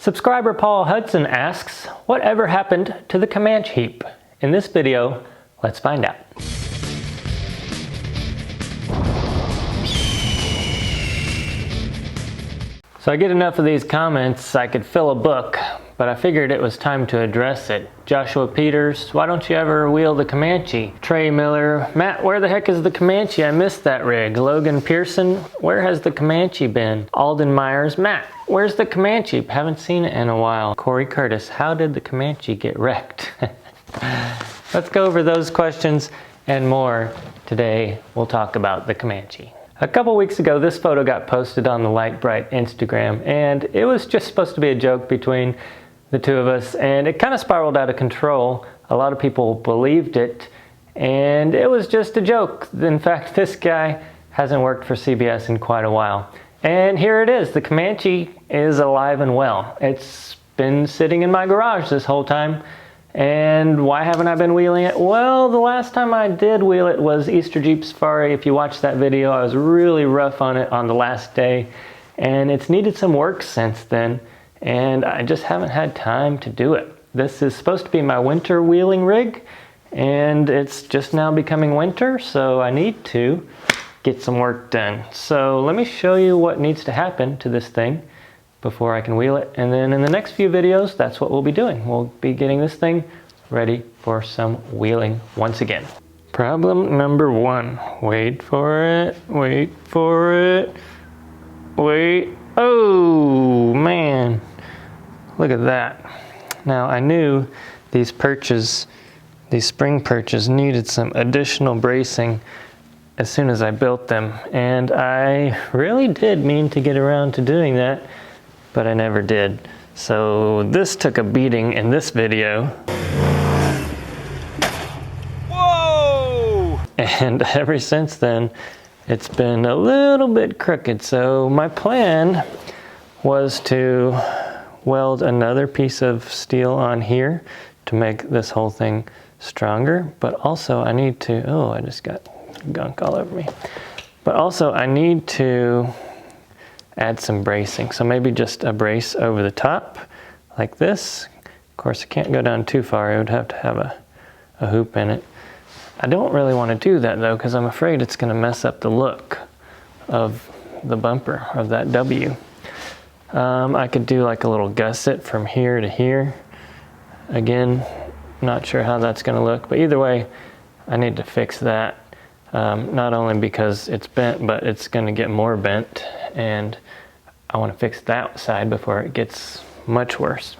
Subscriber Paul Hudson asks, whatever happened to the Comancheep? In this video, let's find out. So I get enough of these comments, I could fill a book, but I figured it was time to address it. Joshua Peters, why don't you ever wheel the Comanche? Trey Miller, Matt, where the heck is the Comanche? I missed that rig. Logan Pearson, where has the Comanche been? Alden Myers, Matt, where's the Comanche? Haven't seen it in a while. Corey Curtis, how did the Comanche get wrecked? Let's go over those questions and more. Today, we'll talk about the Comanche. A couple weeks ago, this photo got posted on the Light Bright Instagram, and it was just supposed to be a joke between the two of us, and it kind of spiraled out of control. A lot of people believed it, and it was just a joke. In fact, this guy hasn't worked for CBS in quite a while. And here it is. The Comanche is alive and well. It's been sitting in my garage this whole time. And why haven't I been wheeling it? Well, the last time I did wheel it was Easter Jeep Safari. If you watched that video, I was really rough on it on the last day. And it's needed some work since then. And I just haven't had time to do it. This is supposed to be my winter wheeling rig. And it's just now becoming winter, so I need to get some work done. So let me show you what needs to happen to this thing before I can wheel it. And then in the next few videos, that's what we'll be doing. We'll be getting this thing ready for some wheeling once again. Problem number one. Wait for it, wait for it, wait. Oh man, look at that. Now I knew these perches, these spring perches needed some additional bracing as soon as I built them. And I really did mean to get around to doing that, but I never did. So this took a beating in this video. Whoa! And ever since then, it's been a little bit crooked. So my plan was to weld another piece of steel on here to make this whole thing stronger. But also I need to, oh, I just got gunk all over me. But also I need to add some bracing. So maybe just a brace over the top like this. Of course, it can't go down too far. It would have to have a hoop in it. I don't really want to do that though, because I'm afraid it's going to mess up the look of the bumper of that W. I could do like a little gusset from here to here. Again, not sure how that's going to look, but either way, I need to fix that. Not only because it's bent, but it's going to get more bent, and I want to fix that side before it gets much worse.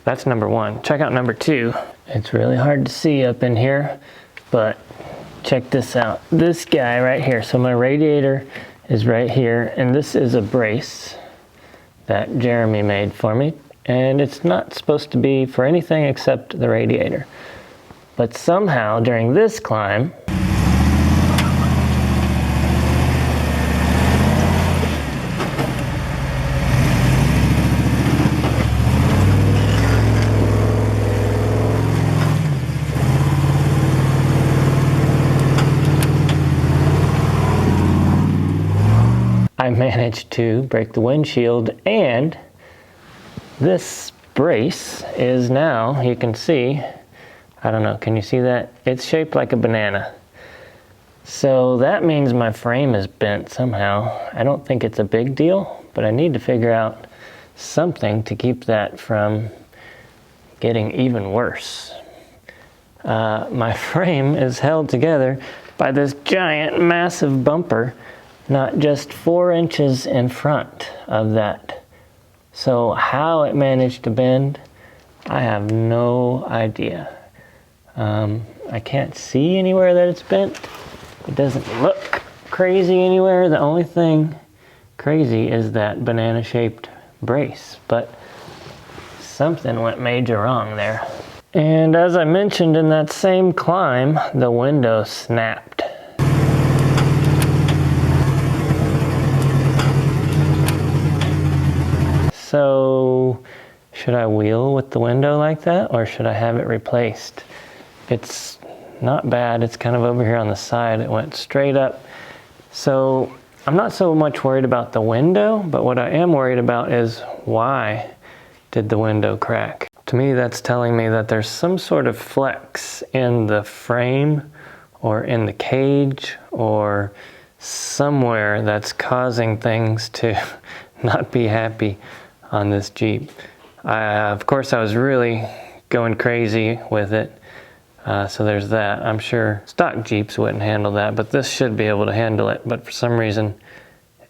That's number one. Check out number two. It's really hard to see up in here, but check this out. This guy right here. So my radiator is right here, and this is a brace that Jeremy made for me, and it's not supposed to be for anything except the radiator. But somehow during this climb, I managed to break the windshield, and this brace is now, you can see, I don't know, can you see that? It's shaped like a banana. So that means my frame is bent somehow. I don't think it's a big deal, but I need to figure out something to keep that from getting even worse. My frame is held together by this giant, massive bumper, not just 4 inches in front of that. So how it managed to bend, I have no idea. I can't see anywhere that it's bent. It doesn't look crazy anywhere. The only thing crazy is that banana-shaped brace, but something went major wrong there. And as I mentioned in that same climb, the window snapped. So should I wheel with the window like that, or should I have it replaced? It's not bad. It's kind of over here on the side. It went straight up. So I'm not so much worried about the window, but what I am worried about is why did the window crack. To me, that's telling me that there's some sort of flex in the frame or in the cage or somewhere that's causing things to not be happy on this Jeep. Of course, I was really going crazy with it. So there's that. I'm sure stock Jeeps wouldn't handle that, but this should be able to handle it. But for some reason,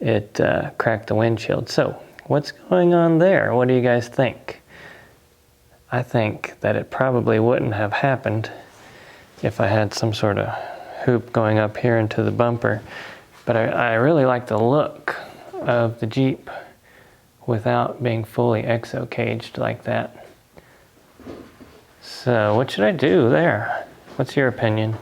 it cracked the windshield. So what's going on there? What do you guys think? I think that it probably wouldn't have happened if I had some sort of hoop going up here into the bumper. But I really like the look of the Jeep without being fully exo-caged like that. So what should I do there? What's your opinion?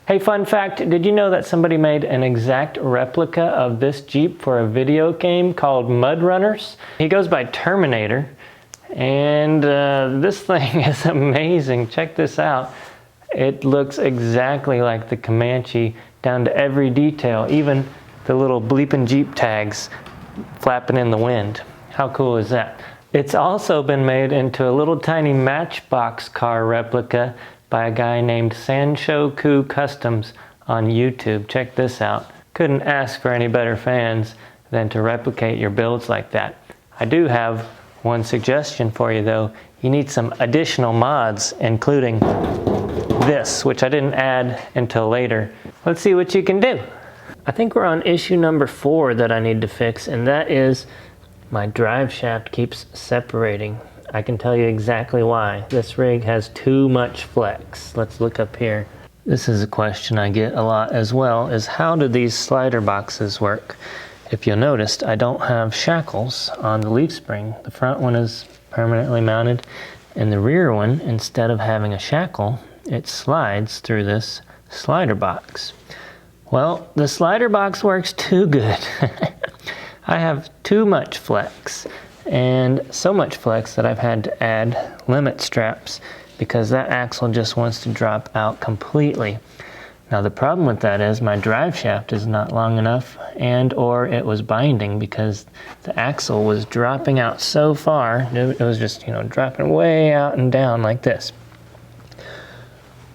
Hey, fun fact, did you know that somebody made an exact replica of this Jeep for a video game called Mud Runners? He goes by Terminator, and this thing is amazing. Check this out. It looks exactly like the Comanche down to every detail, even the little BleepinJeep tags flapping in the wind. How cool is that? It's also been made into a little tiny Matchbox car replica by a guy named Sanshoku Customs on YouTube. Check this out. Couldn't ask for any better fans than to replicate your builds like that. I do have one suggestion for you though. You need some additional mods, including this, which I didn't add until later. Let's see what you can do. I think we're on issue number 4 that I need to fix, and that is my drive shaft keeps separating. I can tell you exactly why. This rig has too much flex. Let's look up here. This is a question I get a lot as well, is how do these slider boxes work? If you'll notice, I don't have shackles on the leaf spring. The front one is permanently mounted, and the rear one, instead of having a shackle, it slides through this slider box. Well, the slider box works too good. I have too much flex, and so much flex that I've had to add limit straps because that axle just wants to drop out completely. Now the problem with that is my drive shaft is not long enough, and or it was binding because the axle was dropping out so far. It was just, dropping way out and down like this.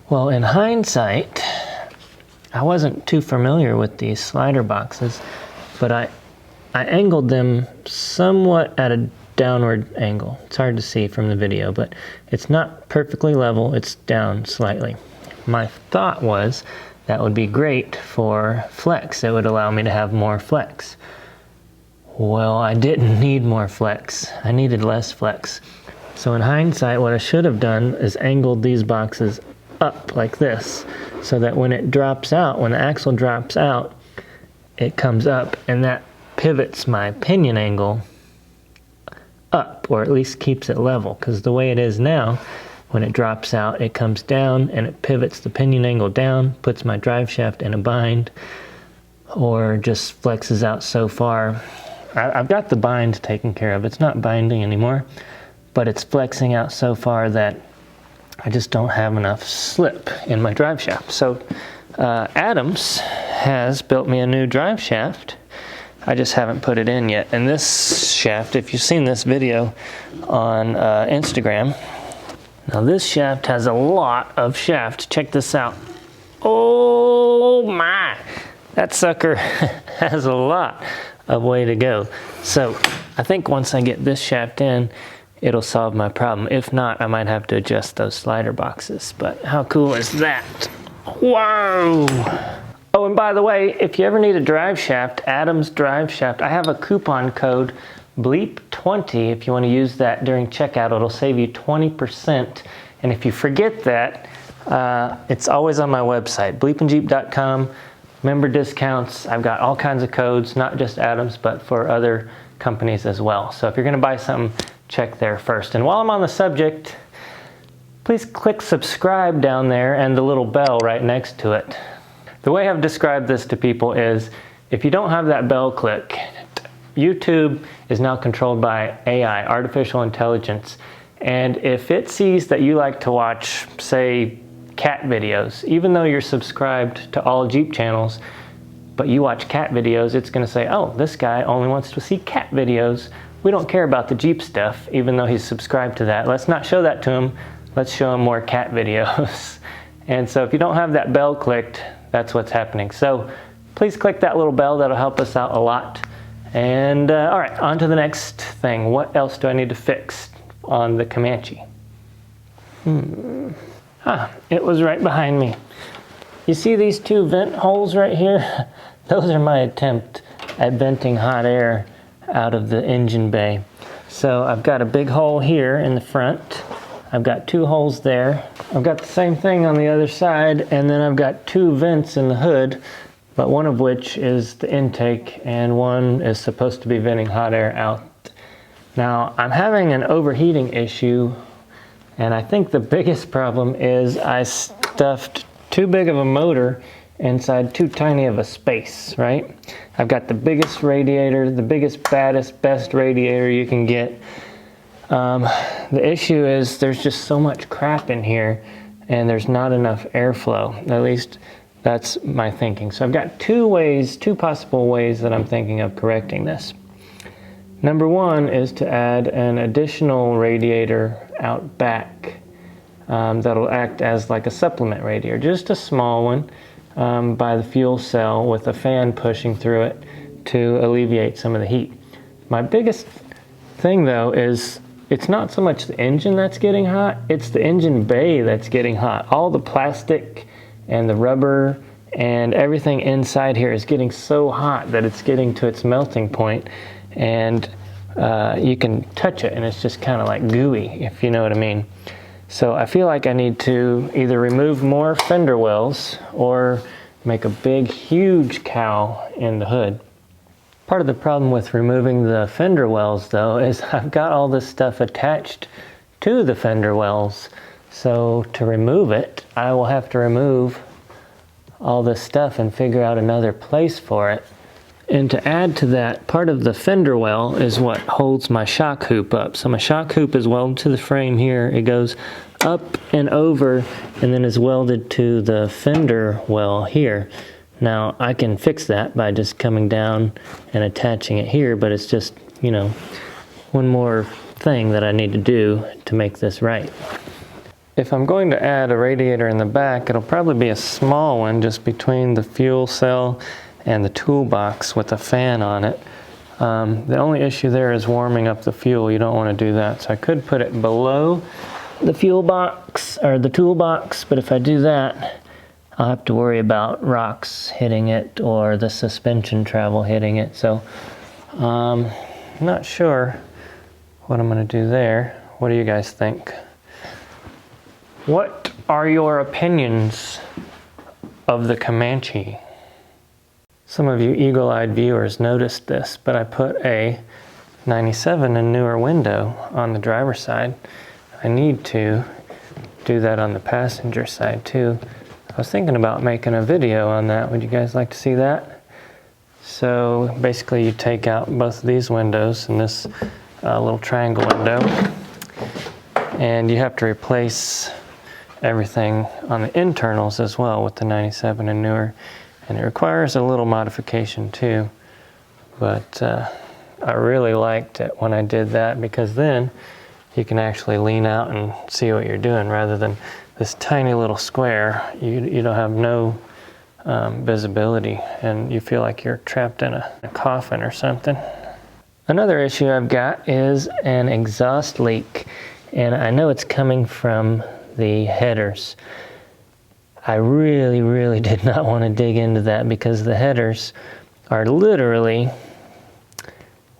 Well, in hindsight, I wasn't too familiar with these slider boxes, but I angled them somewhat at a downward angle. It's hard to see from the video, but it's not perfectly level, it's down slightly. My thought was that would be great for flex. It would allow me to have more flex. Well, I didn't need more flex. I needed less flex. So in hindsight, what I should have done is angled these boxes up like this, so that when it drops out, when the axle drops out, it comes up, and that pivots my pinion angle up, or at least keeps it level, because the way it is now, when it drops out, it comes down and it pivots the pinion angle down, puts my drive shaft in a bind, or just flexes out so far. I've got the bind taken care of. It's not binding anymore, but it's flexing out so far that I just don't have enough slip in my drive shaft. So Adams has built me a new drive shaft. I just haven't put it in yet. And this shaft, if you've seen this video on Instagram, now this shaft has a lot of shaft. Check this out. Oh my, that sucker has a lot of way to go. So I think once I get this shaft in, it'll solve my problem. If not, I might have to adjust those slider boxes. But how cool is that? Whoa! Oh, and by the way, if you ever need a drive shaft, Adams drive shaft, I have a coupon code BLEEP20. If you want to use that during checkout, it'll save you 20%. And if you forget that, it's always on my website, BleepinJeep.com. Member discounts. I've got all kinds of codes, not just Adams, but for other companies as well. So if you're going to buy something, check there first. And while I'm on the subject, please click subscribe down there and the little bell right next to it. The way I've described this to people is, if you don't have that bell click, YouTube is now controlled by AI, artificial intelligence. And if it sees that you like to watch, say, cat videos, even though you're subscribed to all Jeep channels, but you watch cat videos, it's gonna say, oh, this guy only wants to see cat videos. We don't care about the Jeep stuff, even though he's subscribed to that. Let's not show that to him. Let's show him more cat videos. And so if you don't have that bell clicked, that's what's happening. So please click that little bell. That'll help us out a lot. And all right, on to the next thing. What else do I need to fix on the Comanche? It was right behind me. You see these two vent holes right here? Those are my attempt at venting hot air out of the engine bay. So I've got a big hole here in the front. I've got two holes there. I've got the same thing on the other side, and then I've got two vents in the hood, but one of which is the intake and one is supposed to be venting hot air out. Now I'm having an overheating issue, and I think the biggest problem is I stuffed too big of a motor inside too tiny of a space, right? I've got the biggest radiator, the biggest, baddest, best radiator you can get. The issue is there's just so much crap in here and there's not enough airflow. At least that's my thinking. So I've got two possible ways that I'm thinking of correcting this. Number one is to add an additional radiator out back that'll act as like a supplement radiator, just a small one by the fuel cell with a fan pushing through it to alleviate some of the heat. My biggest thing though is it's not so much the engine that's getting hot, it's the engine bay that's getting hot. All the plastic and the rubber and everything inside here is getting so hot that it's getting to its melting point, and you can touch it and it's just kind of like gooey, if you know what I mean. So I feel like I need to either remove more fender wells or make a big, huge cowl in the hood. Part of the problem with removing the fender wells though is I've got all this stuff attached to the fender wells. So to remove it, I will have to remove all this stuff and figure out another place for it. And to add to that, part of the fender well is what holds my shock hoop up. So my shock hoop is welded to the frame here. It goes up and over and then is welded to the fender well here. Now I can fix that by just coming down and attaching it here, but it's just, you know, one more thing that I need to do to make this right. If I'm going to add a radiator in the back, it'll probably be a small one just between the fuel cell and the toolbox with a fan on it. The only issue there is warming up the fuel. You don't want to do that. So I could put it below the fuel box or the toolbox, but if I do that, I'll have to worry about rocks hitting it or the suspension travel hitting it. So I'm not sure what I'm going to do there. What do you guys think? What are your opinions of the Comanche? Some of you eagle-eyed viewers noticed this, but I put a 97 and newer window on the driver's side. I need to do that on the passenger side too. I was thinking about making a video on that. Would you guys like to see that? So basically you take out both of these windows and this little triangle window, and you have to replace everything on the internals as well with the 97 and newer. And it requires a little modification too. But I really liked it when I did that, because then you can actually lean out and see what you're doing rather than this tiny little square. You don't have no visibility and you feel like you're trapped in a coffin or something. Another issue I've got is an exhaust leak, and I know it's coming from the headers. I really did not want to dig into that because the headers are literally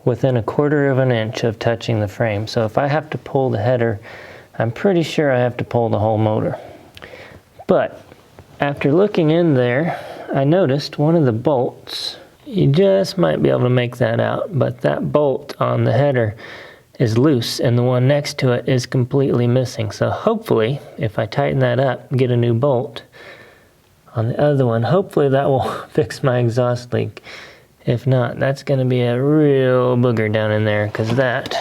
within 1/4 of an inch of touching the frame. So if I have to pull the header, I'm pretty sure I have to pull the whole motor. But after looking in there, I noticed one of the bolts, you just might be able to make that out, but that bolt on the header is loose and the one next to it is completely missing. So hopefully, if I tighten that up and get a new bolt on the other one, hopefully that will fix my exhaust leak. If not, that's going to be a real booger down in there, because that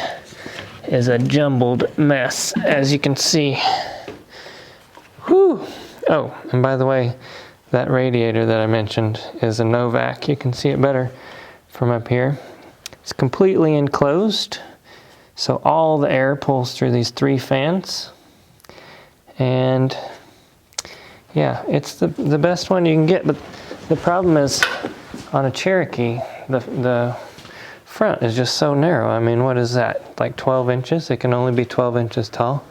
is a jumbled mess, as you can see. Whew. Oh, and by the way, That radiator that I mentioned is a Novak. You can see it better from up here. It's completely enclosed, so all the air pulls through these 3 fans. And yeah, it's the best one you can get, but the problem is on a Cherokee, the front is just so narrow. I mean, what is that, like 12 inches? It can only be 12 inches tall.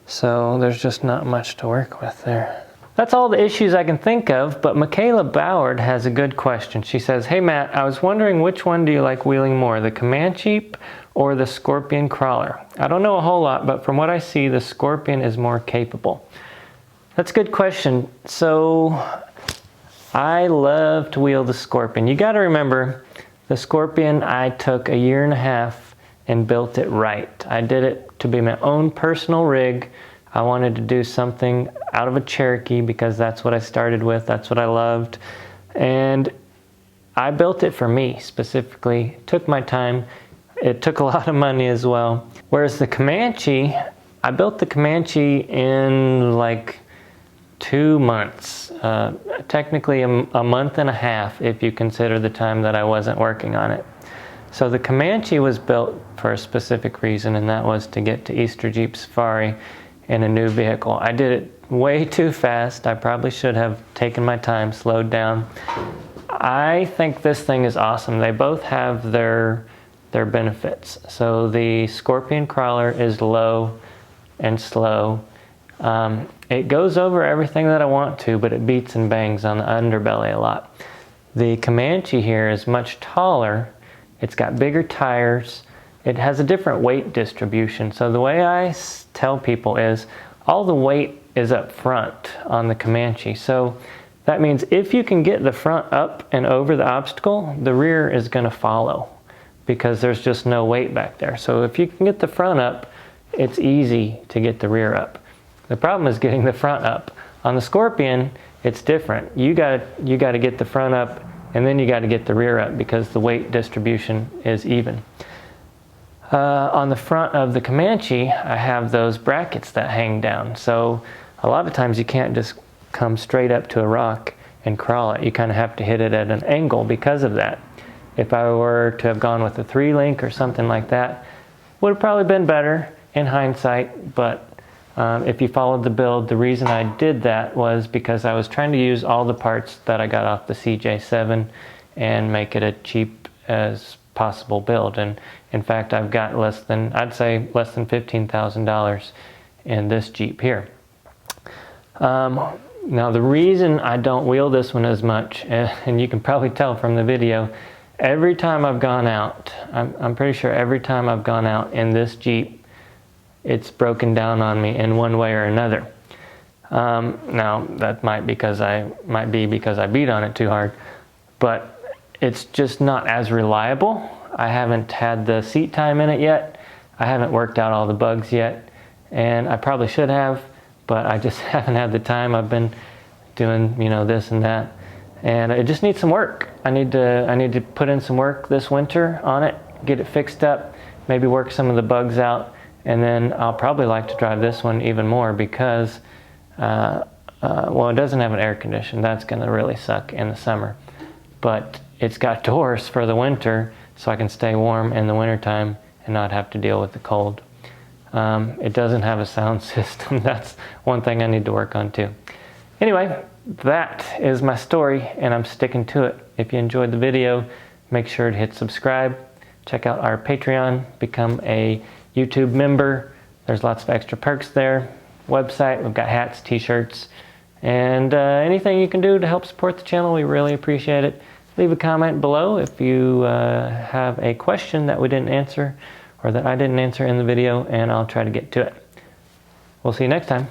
So there's just not much to work with there. That's all the issues I can think of, but Michaela Ballard has a good question. She says, "Hey Matt, I was wondering which one do you like wheeling more, the Comancheep or the Scorpion Crawler? I don't know a whole lot, but from what I see, the Scorpion is more capable." That's a good question. So I love to wheel the Scorpion. You got to remember, the Scorpion, I took 1.5 years and built it right. I did it to be my own personal rig. I wanted to do something out of a Cherokee because that's what I started with. That's what I loved. And I built it for me specifically. Took my time. It took a lot of money as well. Whereas the Comanche, I built the Comanche in like 2 months. Technically a month and a half if you consider the time that I wasn't working on it. So the Comanche was built for a specific reason, and that was to get to Easter Jeep Safari in a new vehicle. I did it way too fast. I probably should have taken my time, slowed down. I think this thing is awesome. They both have their benefits. So the Scorpion Crawler is low and slow. It goes over everything that I want to, but it beats and bangs on the underbelly a lot. The Comanche here is much taller. It's got bigger tires. It has a different weight distribution. So the way I tell people is all the weight is up front on the Comanche. So that means if you can get the front up and over the obstacle, the rear is going to follow because there's just no weight back there. So if you can get the front up, it's easy to get the rear up. The problem is getting the front up. On the Scorpion, it's different. You got to get the front up, and then you got to get the rear up because the weight distribution is even. On the front of the Comanche, I have those brackets that hang down. So a lot of times you can't just come straight up to a rock and crawl it. You kind of have to hit it at an angle because of that. If I were to have gone with a 3-link or something like that, would have probably been better in hindsight, but if you followed the build, the reason I did that was because I was trying to use all the parts that I got off the CJ7 and make it a cheap as possible build. And in fact, I've got I'd say less than $15,000 in this Jeep here. Now the reason I don't wheel this one as much, and you can probably tell from the video, every time I've gone out, I'm pretty sure every time I've gone out in this Jeep, it's broken down on me in one way or another. Now that might be because I beat on it too hard, but it's just not as reliable. I haven't had the seat time in it yet. I haven't worked out all the bugs yet, and I probably should have, but I just haven't had the time. I've been doing, this and that, and it just needs some work. I need to put in some work this winter on it, get it fixed up, maybe work some of the bugs out. And then I'll probably like to drive this one even more because, well, it doesn't have an air conditioner. That's going to really suck in the summer. But it's got doors for the winter, so I can stay warm in the wintertime and not have to deal with the cold. It doesn't have a sound system. That's one thing I need to work on too. Anyway, that is my story, and I'm sticking to it. If you enjoyed the video, make sure to hit subscribe. Check out our Patreon. Become a YouTube member. There's lots of extra perks there. Website, we've got hats, t-shirts, and anything you can do to help support the channel, we really appreciate it. Leave a comment below if you have a question that we didn't answer or that I didn't answer in the video, and I'll try to get to it. We'll see you next time.